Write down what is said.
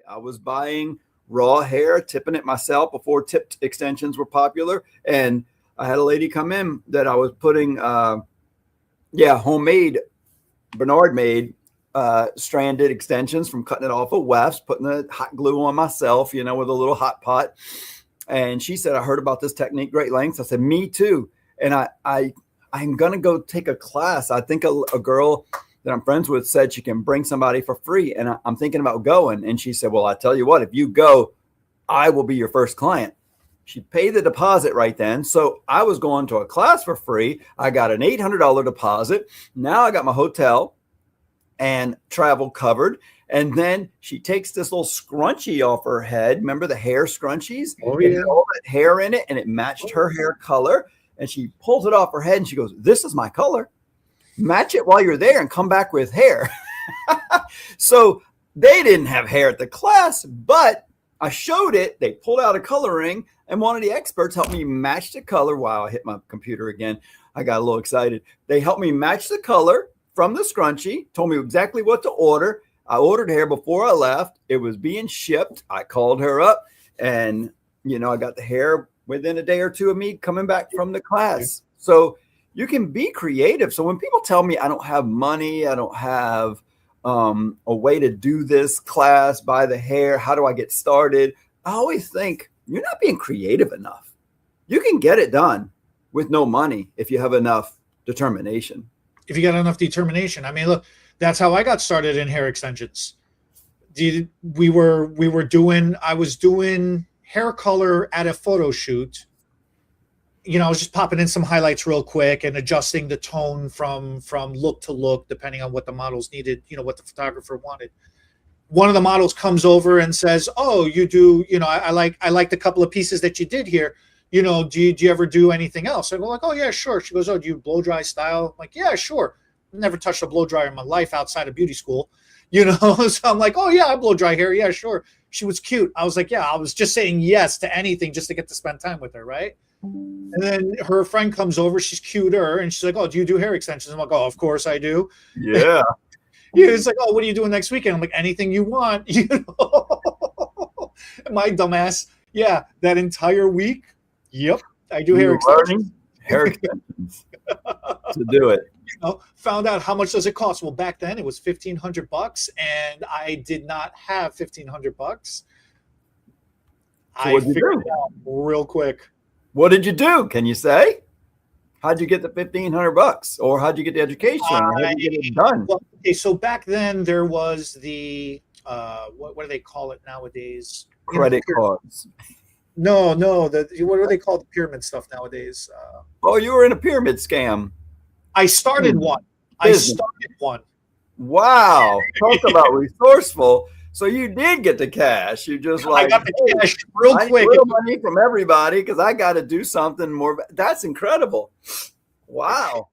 I was buying raw hair, tipping it myself before tipped extensions were popular. And I had a lady come in that I was putting, homemade, Bernard made stranded extensions from cutting it off of wefts, putting the hot glue on myself, with a little hot pot. And she said, I heard about this technique, Great Lengths. I said, me too. And I'm going to go take a class. I think a girl that I'm friends with said she can bring somebody for free. And I'm thinking about going. And she said, well, I tell you what, if you go, I will be your first client. She paid the deposit right then. So I was going to a class for free. I got an $800 deposit. Now I got my hotel and travel covered. And then she takes this little scrunchie off her head. Remember the hair scrunchies? Oh, yeah. It had all that hair in it, and it matched her hair color. And she pulls it off her head and she goes, this is my color. Match it while you're there and come back with hair. So they didn't have hair at the class, but I showed it. They pulled out a coloring, and one of the experts helped me match the color. Wow, I hit my computer again. I got a little excited. They helped me match the color from the scrunchie, told me exactly what to order. I ordered hair before I left. It was being shipped. I called her up, and, I got the hair within a day or two of me coming back from the class. So you can be creative. So when people tell me I don't have money, I don't have a way to do this class, buy the hair, how do I get started? I always think you're not being creative enough. You can get it done with no money if you have enough determination. If you got enough determination. I mean, look, that's how I got started in hair extensions. I was doing hair color at a photo shoot. I was just popping in some highlights real quick and adjusting the tone from look to look, depending on what the models needed, what the photographer wanted. One of the models comes over and says, oh, you do, I liked a couple of pieces that you did here. Do you ever do anything else? I go like, oh yeah, sure. She goes, oh, do you blow dry style? I'm like, yeah, sure. Never touched a blow dryer in my life outside of beauty school, So I'm like, oh yeah, I blow dry hair. Yeah, sure. She was cute. I was like, yeah, I was just saying yes to anything just to get to spend time with her, right? And then her friend comes over. She's cuter, and she's like, oh, do you do hair extensions? I'm like, oh, of course I do. Yeah. It's like, oh, what are you doing next weekend? I'm like, anything you want. My dumbass. Yeah, that entire week. Yep, I do hair extensions. Hair extensions to do it. Found out how much does it cost. Well, back then it was $1,500, and I did not have $1,500. So I figured it out real quick. What did you do? Can you say? How'd you get the $1,500, or how'd you get the education? Or how'd you get it done? Well, okay, so back then there was the what do they call it nowadays? Credit cards. No. What do they call the pyramid stuff nowadays? You were in a pyramid scam. I started one. Wow. Talk about resourceful. So you did get the cash. You just I got the cash real quick. Real money from everybody because I got to do something more. That's incredible. Wow.